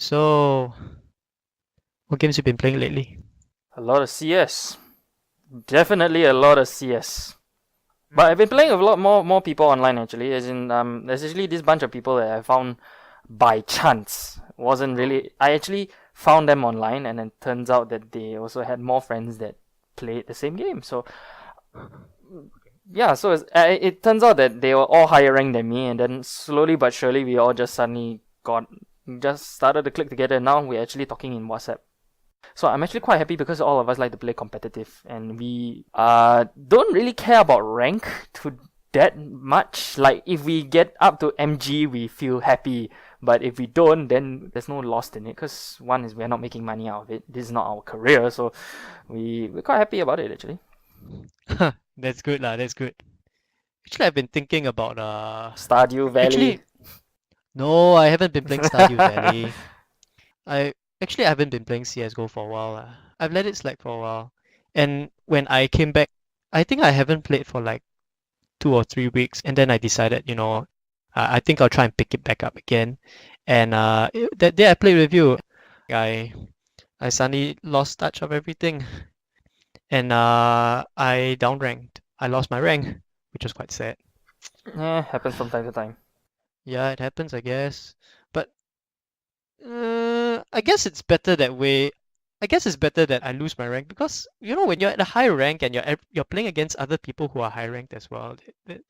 So, what games you been playing lately? A lot of CS. Definitely a lot of CS. But I've been playing with a lot more people online actually. As in, there's actually this bunch of people that I found by chance. Wasn't really. I actually found them online, and then turns out that they also had more friends that played the same game. So yeah, so it turns out that they were all higher ranked than me, and then slowly but surely we all just suddenly just started to click together. And now we're actually talking in WhatsApp. So I'm actually quite happy because all of us like to play competitive, and we don't really care about rank to that much. Like if we get up to MG, we feel happy, but if we don't, then there's no loss in it. Because one is we're not making money out of it. This is not our career, so we're quite happy about it actually. That's good lah, that's good. Actually, I've been thinking about Stardew Valley. actually, no, I haven't been playing Stardew Valley. I actually haven't been playing CS:GO for a while lah. I've let it slack for a while. And when I came back, I think I haven't played for like 2 or 3 weeks, and then I decided, I think I'll try and pick it back up again. And that day I played with you, I I suddenly lost touch of everything. And I downranked. I lost my rank, which was quite sad. Happens from time to time. Yeah, it happens, I guess. But I guess it's better that way. I guess it's better that I lose my rank because when you're at a high rank and you're playing against other people who are high ranked as well,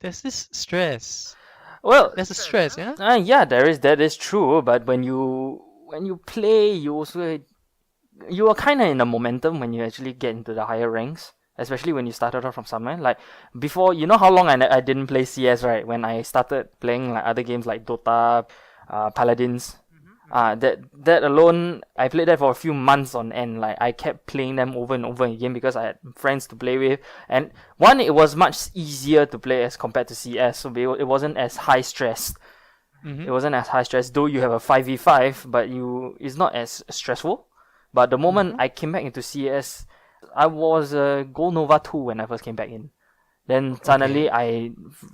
there's this stress. Well, There's a stress, yeah. yeah, that is true. But when you play, you are kind of in the momentum when you actually get into the higher ranks, especially when you started off from somewhere. Like before, you know how long I didn't play CS, right? When I started playing like other games like Dota, Paladins. That alone, I played that for a few months on end. Like I kept playing them over and over again because I had friends to play with, and one, it was much easier to play as compared to CS, so it wasn't as high stressed. Mm-hmm. It wasn't as high stress, though you have a 5v5, but it's not as stressful. But the moment Mm-hmm. I came back into CS, I was Gold Nova 2 when I first came back in. Then Okay. suddenly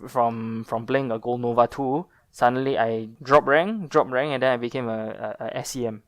from playing a Gold Nova 2, suddenly I dropped rank, and then I became a SEM.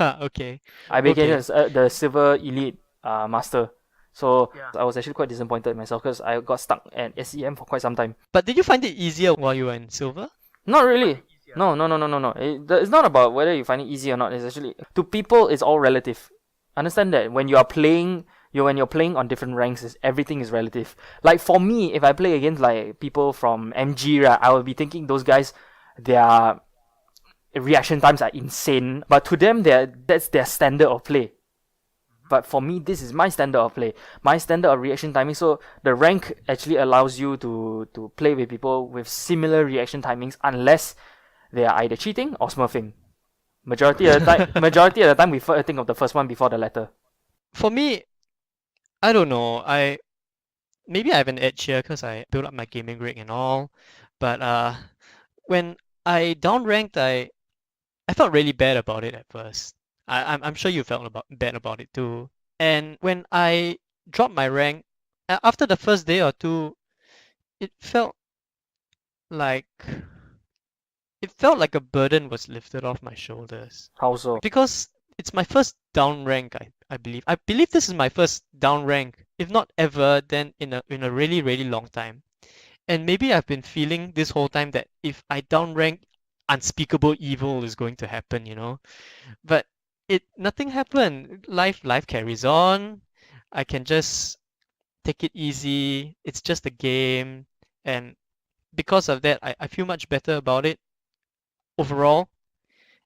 Okay. I became Okay. the Silver Elite Master. So I was actually quite disappointed in myself because I got stuck at SEM for quite some time. But did you find it easier while you were in silver? Not really. No, no, no, no, no, no. It's not about whether you find it easy or not. It's actually to people. It's all relative. Understand that when you are playing, when you're playing on different ranks, everything is relative. Like for me, if I play against like people from MG, right, I will be thinking those guys, their reaction times are insane. But to them, that's their standard of play. But for me, this is my standard of play, my standard of reaction timing. So the rank actually allows you to play with people with similar reaction timings, unless they are either cheating or smurfing. Majority of the time, we think of the first one before the latter. For me, I don't know. Maybe I have an edge here because I built up my gaming rig and all. But when I downranked, I felt really bad about it at first. I'm sure you felt bad about it too. And when I dropped my rank, after the first day or two, it felt like it felt like a burden was lifted off my shoulders. How so? Because it's my first down rank, I believe. I believe this is my first down rank, if not ever, then in a really, really long time. And maybe I've been feeling this whole time that if I down rank, unspeakable evil is going to happen. But nothing happened. Life carries on. I can just take it easy. It's just a game. And because of that, I feel much better about it overall.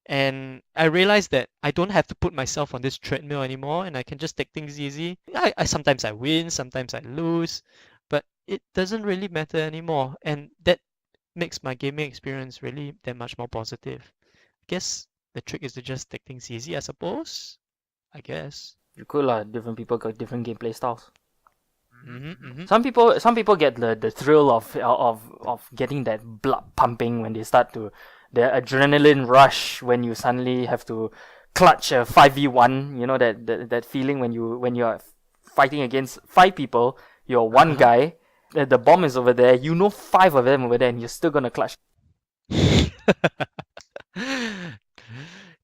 And I realized that I don't have to put myself on this treadmill anymore, and I can just take things easy. I sometimes I win, sometimes I lose, but it doesn't really matter anymore, and that makes my gaming experience really that much more positive. I guess the trick is to just take things easy, I suppose. I guess. You could lah. Different people got different gameplay styles. Mm-hmm. Some people get the thrill of getting that blood pumping when they start to the adrenaline rush when you suddenly have to clutch a 5v1. You know that feeling when you are fighting against five people, you're one Uh-huh. guy, the bomb is over there, you know, five of them over there, and you're still gonna clutch.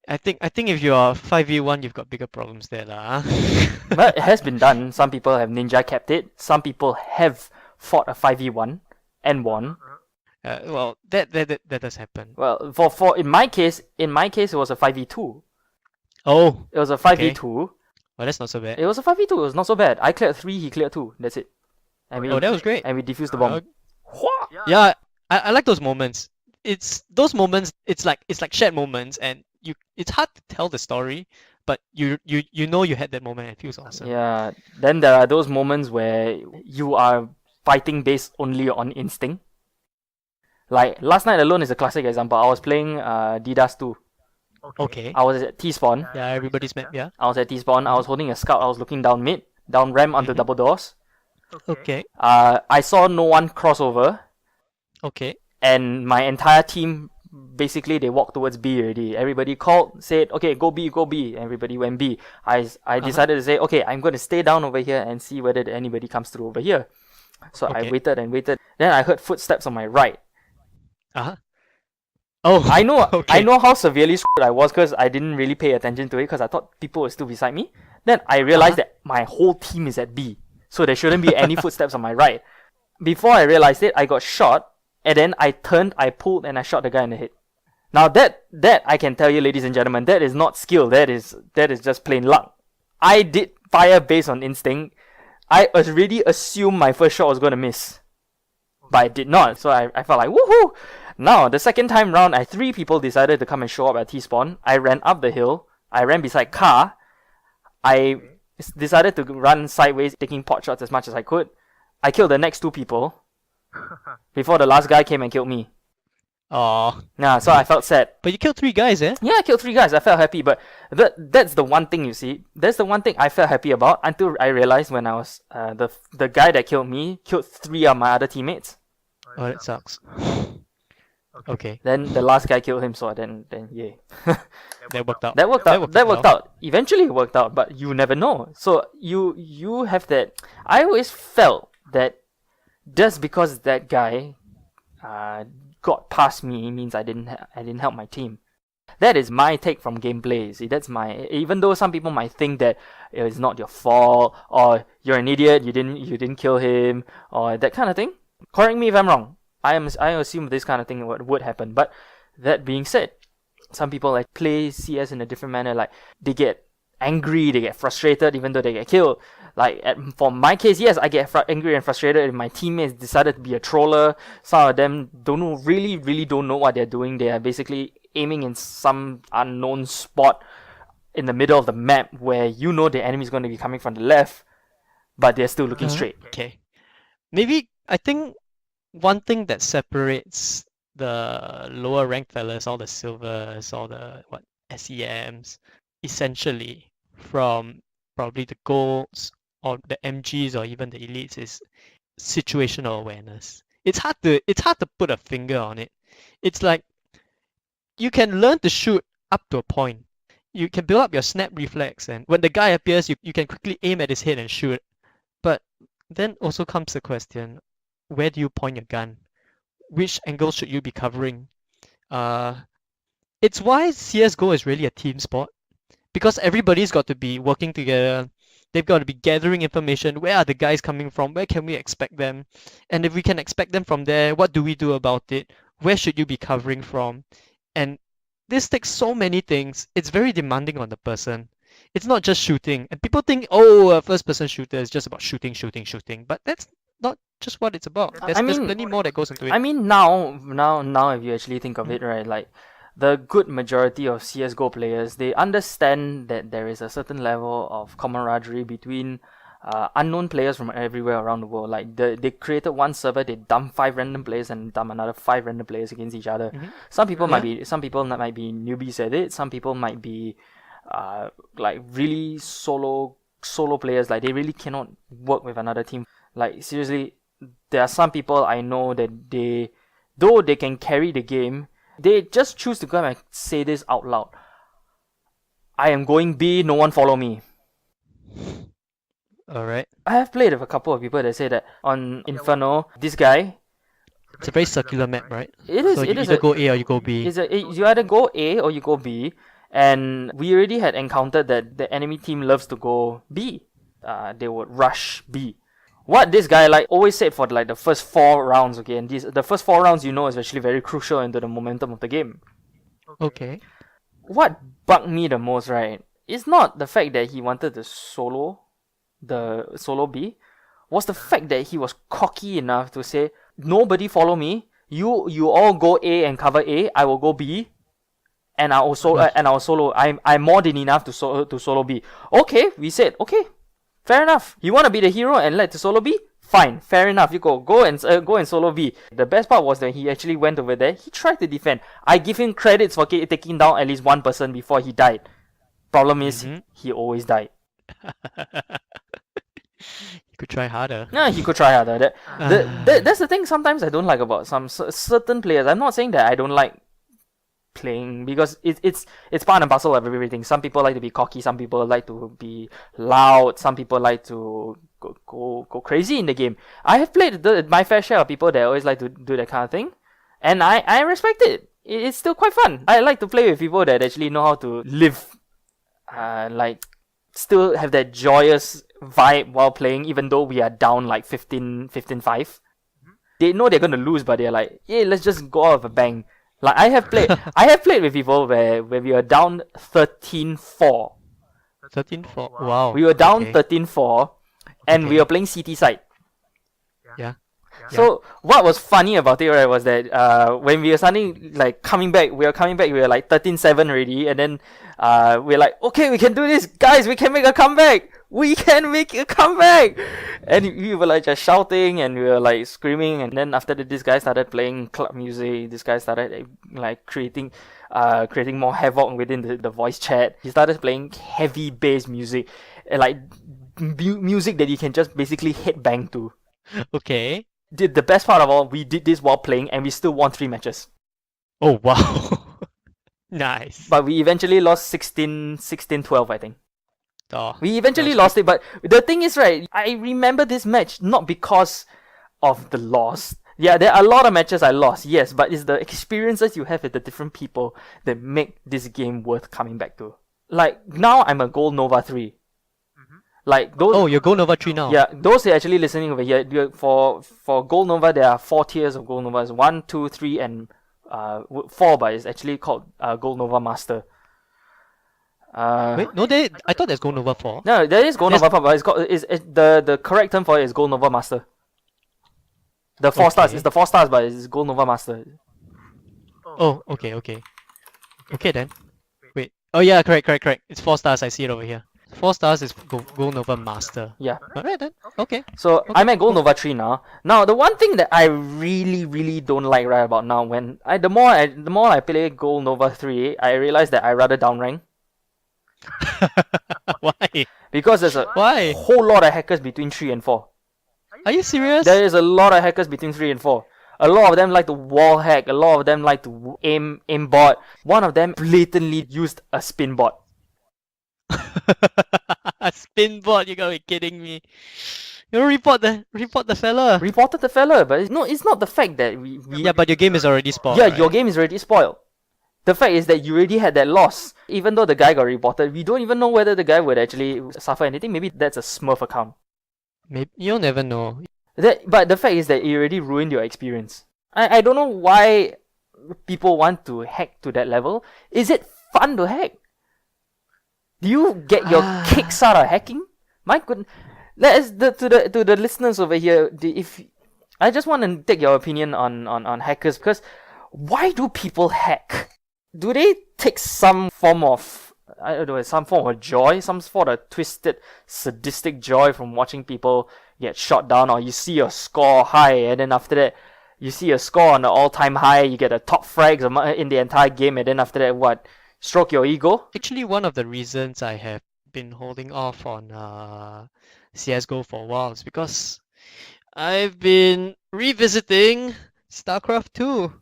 I think if you are 5v1, you've got bigger problems there, lah. But it has been done. Some people have ninja capped it. Some people have fought a 5v1 and won. Well, that does happen. Well, for in my case, it was a 5v2. Oh, It was a okay. 5v2. Well, that's not so bad. It was a 5v2. It was not so bad. I cleared 3, he cleared 2. That's it. And we, Oh, that was great. and we defused the bomb. Yeah, I like those moments. It's those moments. It's like shared moments, and it's hard to tell the story, but you know you had that moment and it feels awesome. Yeah. Then there are those moments where you are fighting based only on instinct. Like last night alone is a classic example. I was playing DDoS 2. Okay. I was at T-spawn. Yeah, everybody's met. Yeah. I was at T-spawn. I was holding a scout. I was looking down mid, down ramp onto double doors. Okay. I saw no one cross over, Okay. and my entire team basically they walked towards B already. Everybody called, said, "Okay, go B, go B." Everybody went B. I decided to say, "Okay, I'm going to stay down over here and see whether anybody comes through over here." So I Okay. waited and waited. Then I heard footsteps on my right. Uh-huh. Oh. I know Okay. how severely screwed I was because I didn't really pay attention to it because I thought people were still beside me. Then I realized that my whole team is at B, so there shouldn't be any footsteps on my right. Before I realized it, I got shot, and then I turned, I pulled, and I shot the guy in the head. Now that I can tell you, ladies and gentlemen, that is not skill. That is just plain luck. I did fire based on instinct. I already assumed my first shot was gonna miss, but I did not. So I felt like woohoo. Now the second time round, 3 people decided to come and show up at T-spawn. I ran up the hill. I ran beside car. I decided to run sideways, taking pot shots as much as I could. I killed the next 2 people before the last guy came and killed me. Oh. Nah, so I felt sad. But you killed 3 guys, eh? Yeah, I killed 3 guys. I felt happy, but that's the one thing you see. That's the one thing I felt happy about until I realized when I was the guy that killed me killed 3 of my other teammates. Oh, that sucks. Okay. Then the last guy killed him, so then yay. That worked out. That worked out. That worked well. out. Eventually it worked out, but you never know. So you have that. I always felt that just because that guy got past me means I didn't help my team. That is my take from gameplay. See, that's my. Even though some people might think that it's not your fault or you're an idiot, you didn't kill him or that kind of thing. Correct me if I'm wrong. I assume this kind of thing would happen. But that being said, some people like play CS in a different manner. Like they get angry, they get frustrated, even though they get killed. Like for my case, yes, I get angry and frustrated if my teammates decided to be a troller. Some of them really don't know what they're doing. They are basically aiming in some unknown spot in the middle of the map where you know the enemy is going to be coming from the left, but they're still looking straight. Okay. Maybe I think one thing that separates the lower ranked fellas, all the silvers, all the SEMs, essentially from probably the golds or the MGs or even the elites is situational awareness. It's hard to put a finger on it. It's like you can learn to shoot up to a point. You can build up your snap reflex, and when the guy appears, you can quickly aim at his head and shoot. But then also comes the question, where do you point your gun? Which angle should you be covering? It's why CSGO is really a team sport. Because everybody's got to be working together. They've got to be gathering information. Where are the guys coming from? Where can we expect them? And if we can expect them from there, what do we do about it? Where should you be covering from? And this takes so many things. It's very demanding on the person. It's not just shooting. And people think, oh, a first-person shooter is just about shooting. But that's not just what it's about. There's plenty more that goes into it. I mean, now if you actually think of it, right, like the good majority of CSGO players, they understand that there is a certain level of camaraderie between unknown players from everywhere around the world. Like they created one server, they dump 5 random players and dump another 5 random players against each other. Some people might be newbies at it. Some people might be like really solo players. Like they really cannot work with another team. Like seriously, there are some people I know that though they can carry the game, they just choose to come and say this out loud. I am going B, no one follow me. Alright. I have played with a couple of people that say that on Inferno, this guy... It's a very circular map, right? It is. So you either go A or you go B. You either go A or you go B. and we already had encountered that the enemy team loves to go B. They would rush B. What this guy like always said for like the first 4 rounds, okay, and the first 4 rounds is actually very crucial into the momentum of the game. Okay. What bugged me the most, right, is not the fact that he wanted the solo B, was the fact that he was cocky enough to say, nobody follow me, you all go A and cover A, I will go B, and I'll solo. I'm more than enough to solo B. Okay, we said okay, fair enough. You want to be the hero and let to solo B? Fine, fair enough. You go and solo B. The best part was that he actually went over there. He tried to defend. I give him credits for taking down at least one person before he died. Problem is, he always died. You could try harder. Yeah, he could try harder. That's the thing. Sometimes I don't like about some certain players. I'm not saying that I don't like playing, because it's part and parcel of everything. Some people like to be cocky, some people like to be loud, some people like to go crazy in the game. I have played my fair share of people that always like to do that kind of thing, and I respect it. It's still quite fun. I like to play with people that actually know how to live, like still have that joyous vibe while playing, even though we are down like 15-5. They know they're gonna lose, but they're like, yeah, let's just go out of a bang. Like I have played with people where we were down 13-4. 13-4. Wow. We were down okay. 13-4, and we were playing CT side. Yeah. So what was funny about it, right, was that when we were starting like coming back, we were like 13-7 already, and then we're like, okay, we can do this, guys, we can make a comeback. We can make a comeback! And we were like just shouting, and we were like screaming, and then after that, this guy started playing club music. This guy started like creating more havoc within the voice chat. He started playing heavy bass music, like music that you can just basically headbang to. Okay. The best part of all, we did this while playing, and we still won 3 matches. Oh wow. Nice. But we eventually lost 16-12, I think. Oh, we eventually lost it, but the thing is, right, I remember this match not because of the loss. Yeah, there are a lot of matches I lost, yes, but it's the experiences you have with the different people that make this game worth coming back to. Like, now I'm a Gold Nova 3. Like those. Oh, you're Gold Nova 3 now. Yeah, those who are actually listening over here, for Gold Nova, there are 4 tiers of Gold Novas: 1, 2, 3, and 4, but it's actually called Gold Nova Master. Wait, no, I thought there's Gold Nova 4. No, there is Gold Nova 4, but the correct term for it is Gold Nova Master. The 4 stars. It's the 4 stars, but it's Gold Nova Master. Oh, okay. Okay then. Wait. Oh yeah, correct. It's 4 stars. I see it over here. 4 stars is Gold Nova Master. Yeah. Alright then. Okay. So I'm at Gold Nova 3 now. Now the one thing that I really don't like right about now, the more I play Gold Nova 3, I realize that I rather downrank. Why? Because there's a whole lot of hackers between 3 and 4. Are you serious? There is a lot of hackers between 3 and 4. A lot of them like to wall hack. A lot of them like to aim bot. One of them blatantly used a spin bot. A spin bot? You gotta be kidding me. You report the fella. Reported the fella, but it's not the fact that we Yeah, but your game is already spoiled. Yeah, right? your game is already spoiled. The fact is that you already had that loss. Even though the guy got reported, we don't even know whether the guy would actually suffer anything. Maybe that's a Smurf account. Maybe you'll never know. But the fact is that it already ruined your experience. I don't know why people want to hack to that level. Is it fun to hack? Do you get your kicks out of hacking? My goodness. To the listeners over here, if I just want to take your opinion on hackers, because why do people hack? Do they take some form of, I don't know, some form of joy, some sort of twisted, sadistic joy from watching people get shot down, or you see your score high, and then after that, you see your score on the all-time high, you get a top frags in the entire game, and then after that, what? Stroke your ego? Actually, one of the reasons I have been holding off on CSGO for a while is because I've been revisiting StarCraft 2.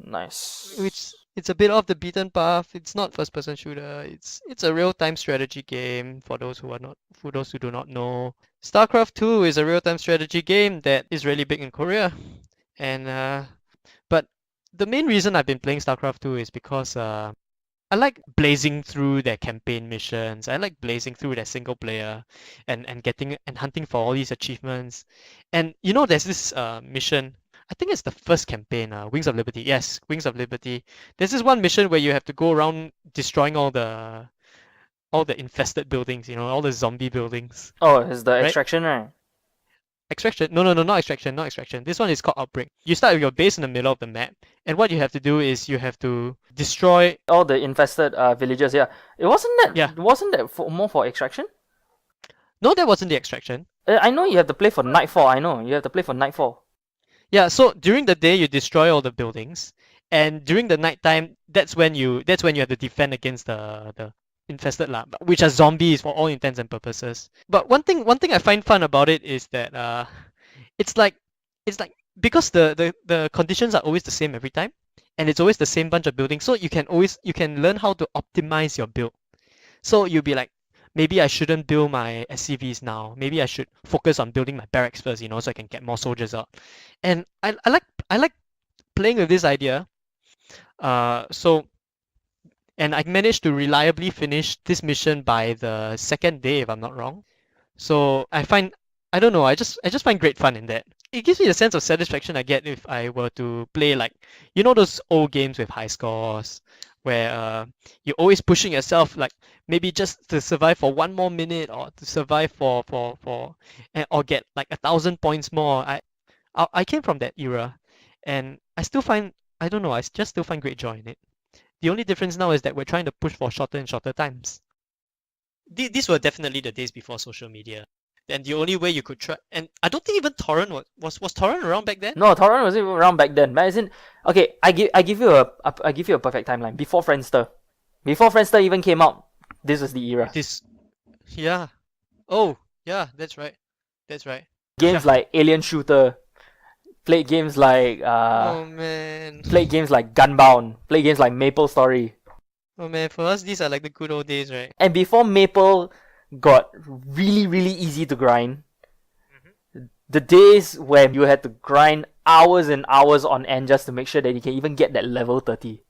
Nice. Which it's a bit off the beaten path. It's not first-person shooter. It's a real-time strategy game for those who do not know. StarCraft 2 is a real-time strategy game that is really big in Korea, and but the main reason I've been playing StarCraft 2 is because I like blazing through their campaign missions. I like blazing through their single player and getting and hunting for all these achievements. And you know, there's this mission. I think it's the first campaign, Wings of Liberty. Yes, Wings of Liberty. There's this one mission where you have to go around destroying all the infested buildings, you know, all the zombie buildings, Oh, it's the right? extraction, right? Extraction? No, not extraction, not extraction. This one is called Outbreak. You start with your base in the middle of the map, and what you have to do is you have to destroy. All the infested villages. Yeah, it wasn't Yeah, that. Wasn't that more for extraction? no, that wasn't the extraction. I know you have to play for nightfall. I know you have to play for nightfall. Yeah, so during the day you destroy all the buildings, and during the nighttime, that's when you have to defend against the infested lab, which are zombies for all intents and purposes. But one thing I find fun about it is that it's like it's like because the conditions are always the same every time, and it's always the same bunch of buildings, so you can learn how to optimize your build. So you'll be like, maybe I shouldn't build my SCVs now. Maybe I should focus on building my barracks first, you know, so I can get more soldiers out. And I like playing with this idea. So and I managed to reliably finish this mission by the second day, if I'm not wrong. So I don't know, I just find great fun in that. It gives me the sense of satisfaction I get if I were to play like, you know, those old games with high scores where you're always pushing yourself, like maybe just to survive for 1 more minute or to survive or get like 1,000 points more. I came from that era, and I don't know, I just still find great joy in it. The only difference now is that we're trying to push for shorter and shorter times. These were definitely the days before social media. And the only way you could try, and I don't think even torrent was torrent around back then. No, torrent wasn't even around back then. But as in, okay, I give you a perfect timeline. Before Friendster even came out, this was the era. This, yeah, oh yeah, that's right, Games Yeah. like Alien Shooter, played games like Oh man, played games like Gunbound, played games like Maple Story. oh man, for us these are like the good old days, right? And before Maple got really, really easy to grind, the days where you had to grind hours and hours on end just to make sure that you can even get that level 30.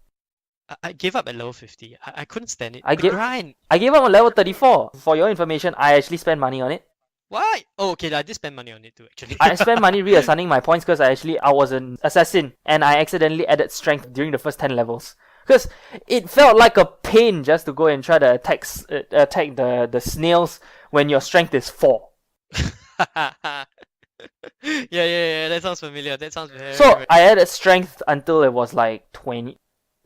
I gave up at level 50. I couldn't stand it. I The gave grind. I gave up on level 34. For your information, I actually spent money on it. Why? Oh, okay, I did spend money on it too, actually. I spent money reassigning my points because I was an assassin and I accidentally added strength during the first 10 levels. Because it felt like a pain just to go and try to attack the snails when your strength is 4. Yeah. That sounds familiar. That sounds So I added strength until it was like 20.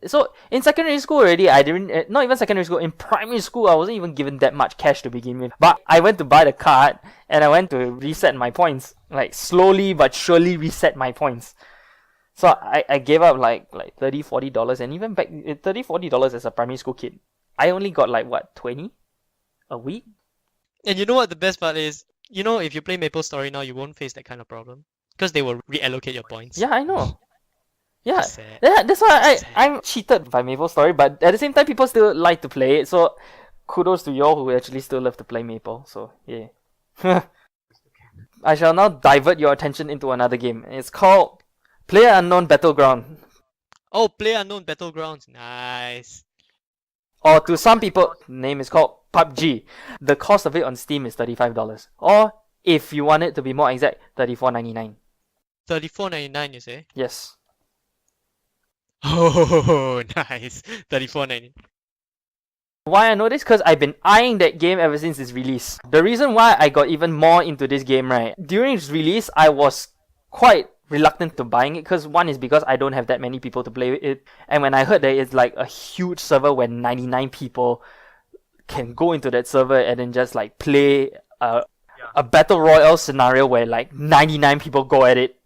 So in secondary school already, I didn't, not even secondary school, in primary school, I wasn't even given that much cash to begin with. But I went to buy the card and I went to reset my points. Like slowly but surely reset my points. So I gave up like $30, $40, and even back $30, $40 as a primary school kid, I only got like what, 20 a week? And you know what the best part is? You know, if you play Maple Story now, you won't face that kind of problem because they will reallocate your points. Yeah, I know. Yeah, Sad. that's why I'm cheated by Maple Story, but at the same time, people still like to play it. So kudos to y'all who actually still love to play Maple. So yeah. I shall now divert your attention into another game. It's called PlayerUnknown Battleground. Oh, PlayerUnknown Battlegrounds. Nice. Or to some people, name is called PUBG. The cost of it on Steam is $35. Or, if you want it to be more exact, $34.99. $34.99, you say? Yes. Oh, nice. $34.99. Why I know this? Because I've been eyeing that game ever since its release. The reason why I got even more into this game, right? During its release, I was quite reluctant to buying it because one is because I don't have that many people to play with it, and when I heard that it's like a huge server where 99 people can go into that server and then just like play a battle royale scenario where like 99 people go at it.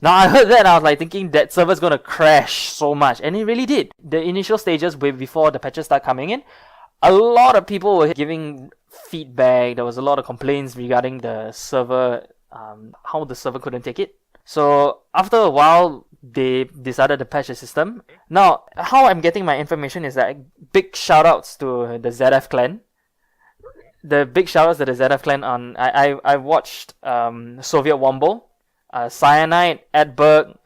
Now I heard that and I was like thinking that server's gonna crash so much, and it really did. The initial stages before the patches start coming in, a lot of people were giving feedback. There was a lot of complaints regarding the server, how the server couldn't take it. So after a while, they decided to patch the system. Now, how I'm getting my information is that big shoutouts to the ZF clan. The big shoutouts to the ZF clan on I watched Soviet Wombo, Cyanide, Edberg,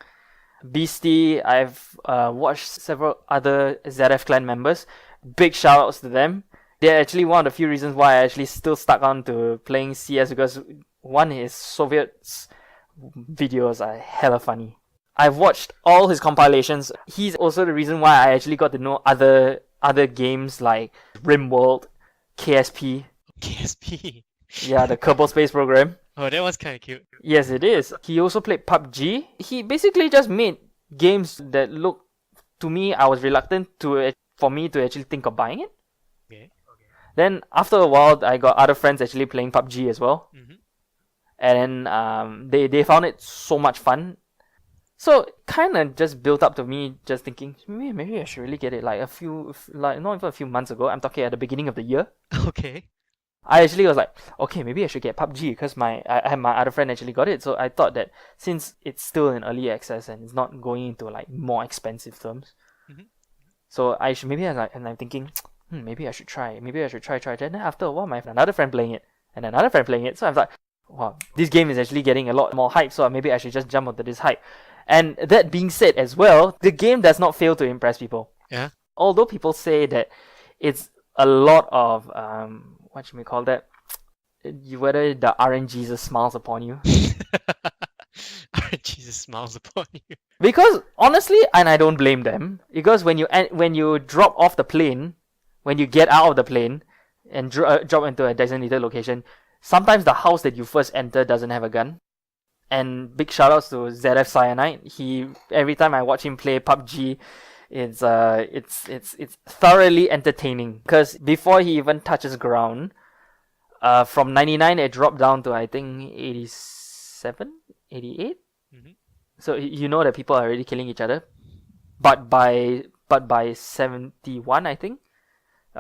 Beastie. I've watched several other ZF clan members. big shout outs to them. They're actually one of the few reasons why I actually still stuck on to playing CS, because one is Soviet's videos are hella funny. I've watched all his compilations. He's also the reason why I actually got to know other games like RimWorld, KSP. KSP. Yeah, the Kerbal Space Program. Oh, that was kind of cute. Yes, it is. He also played PUBG. He basically just made games that look, to me, I was reluctant for me to actually think of buying it. Okay. Then after a while, I got other friends actually playing PUBG as well. Mm-hmm. And then they found it so much fun. So kind of just built up to me just thinking, maybe I should really get it. Like not even a few months ago. I'm talking at the beginning of the year. Okay. I actually was like, okay, maybe I should get PUBG because I had my other friend actually got it. So I thought that since it's still in early access and it's not going into like more expensive terms, Mhm. so I should maybe and I'm thinking, maybe I should try. Maybe I should try. Then after a while, my another friend playing it and another friend playing it. So I was like, wow, this game is actually getting a lot more hype. So maybe I should just jump onto this hype. And that being said as well, the game does not fail to impress people. Yeah. Although people say that it's a lot of what should we call that? Whether the RNGesus smiles upon you. Jesus smiles upon you. Because honestly, and I don't blame them, because when you drop off the plane, when you get out of the plane and drop into a designated location, sometimes the house that you first enter doesn't have a gun. And big shoutouts to ZF Cyanide. Every time I watch him play PUBG, it's thoroughly entertaining, because before he even touches ground, from 99 it dropped down to I think 87, 88. Mm-hmm. So you know that people are already killing each other, but by 71 I think,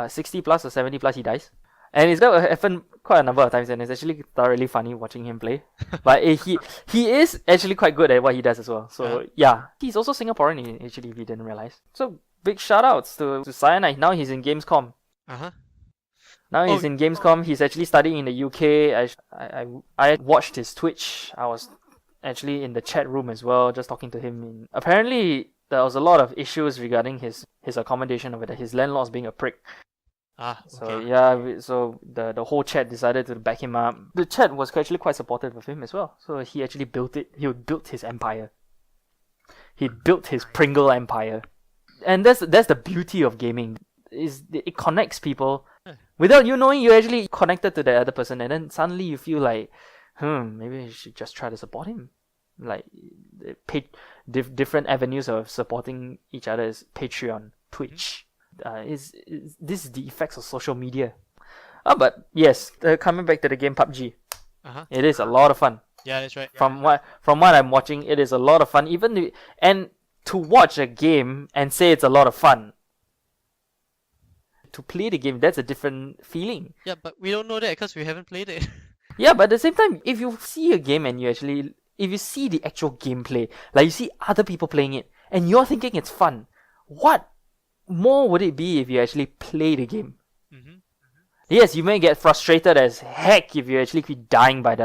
60 plus or 70 plus he dies. And it's going to happen quite a number of times, and it's actually thoroughly funny watching him play. But he is actually quite good at what he does as well. So yeah, he's also Singaporean actually, if you didn't realize. So big shout outs to Cyanide. Now he's in Gamescom. Uh-huh. Now he's in Gamescom. He's actually studying in the UK. I watched his Twitch. I was actually in the chat room as well, just talking to him. Apparently there was a lot of issues regarding his accommodation over there. His landlord's being a prick. Okay. So yeah, so the whole chat decided to back him up. The chat was actually quite supportive of him as well. So he actually built it. He built his empire. He built his Pringle empire, and that's the beauty of gaming. It connects people without you knowing. You're actually connected to the other person, and then suddenly you feel like, maybe I should just try to support him. Like, different avenues of supporting each other is Patreon, Twitch. This is the effects of social media. But yes, coming back to the game PUBG, it is a lot of fun. Yeah, that's right. From what I'm watching, it is a lot of fun. And to watch a game and say it's a lot of fun, to play the game, that's a different feeling. Yeah, but we don't know that because we haven't played it. Yeah, but at the same time, if you see a game and if you see the actual gameplay, like you see other people playing it, and you're thinking it's fun, what more would it be if you actually play the game? Mm-hmm. Yes, you may get frustrated as heck if you actually keep dying by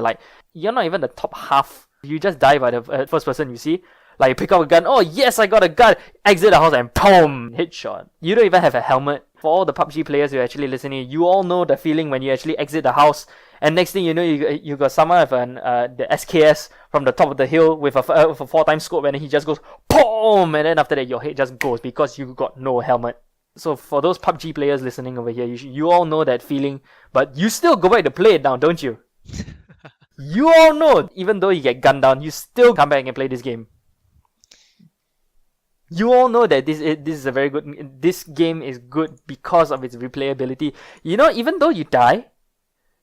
you're not even the top half. You just die by the first person you see. Like, you pick up a gun, oh yes, I got a gun, exit the house and boom, headshot. You don't even have a helmet. For all the PUBG players who are actually listening, you all know the feeling when you actually exit the house, and next thing you know, you got someone with the SKS from the top of the hill with a 4x scope, and then he just goes boom, and then after that your head just goes because you got no helmet. So for those PUBG players listening over here, you all know that feeling, but you still go back to play it now, don't you? You all know, even though you get gunned down, you still come back and play this game. You all know that this is a very good. This game is good because of its replayability. You know, even though you die,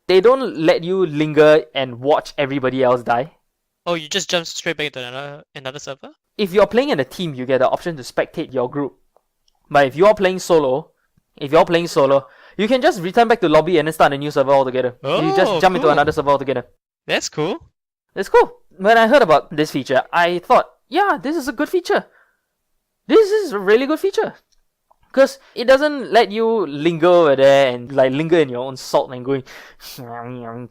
they don't let you linger and watch everybody else die. Oh, you just jump straight back to another server? If you're playing in a team, you get the option to spectate your group. But if you're playing solo, you can just return back to lobby and then start a new server altogether. You just jump into another server altogether. That's cool. That's cool. When I heard about this feature, I thought, yeah, this is a good feature. This is a really good feature. Because it doesn't let you linger over there and linger in your own salt and going and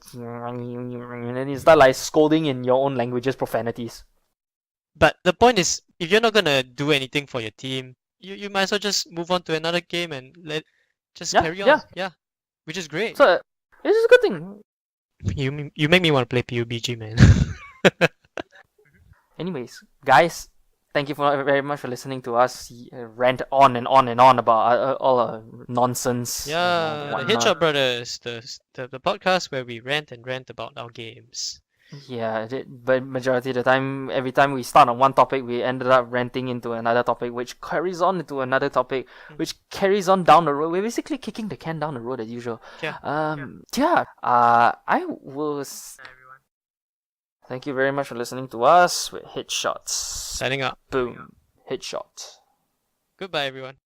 then you start scolding in your own languages, profanities. But the point is, if you're not gonna do anything for your team, you might as well just move on to another game and just Yeah, carry on. yeah. Yeah, which is great. So this is a good thing. You make me want to play PUBG, man. Anyways, guys, thank you very much for listening to us rant on and on and on about all nonsense. Yeah, the whatnot. Headshot Brothers, the podcast where we rant and rant about our games. Yeah, but majority of the time, every time we start on one topic, we ended up ranting into another topic, which carries on into another topic, which carries on down the road. We're basically kicking the can down the road as usual. Yeah. Yeah. I will. Thank you very much for listening to us with Hit Shots. Signing up. Boom. Hit Shot. Goodbye, everyone.